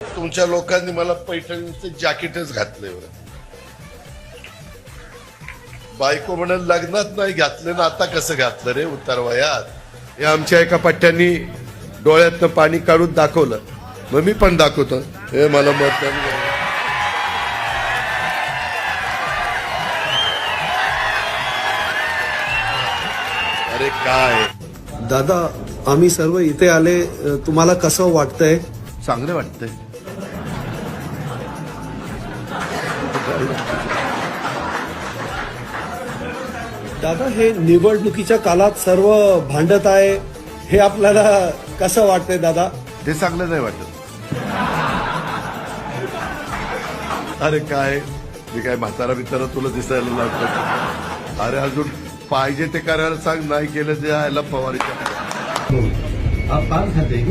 तुमच्या लोकांनी मला पैठणीचं जॅकेटच घातलंय बरं. बायको म्हणाल लग्नात नाही घातलं ना आता कसं घातलं रे उतारवयात. हे आमच्या एका पट्ट्यांनी डोळ्यातनं पाणी काढून दाखवलं. मग मी पण दाखवतो. हे मला मतदान करा. अरे काय दादा, आम्ही सर्व इथे आले, तुम्हाला कसं वाटतंय? चांगलं वाटतंय. दादा, हे निवडणुकीच्या काळात सर्व भांडत आहे, हे आपल्याला कसं वाटतंय दादा? ते चांगलं नाही वाटत. अरे काय मी काय म्हातारा बितारा तुला दिसायला लागतो. अरे अजून पाहिजे ते करायला सांग. नाही केलं ते यायला फवारीच्या आप पान खाते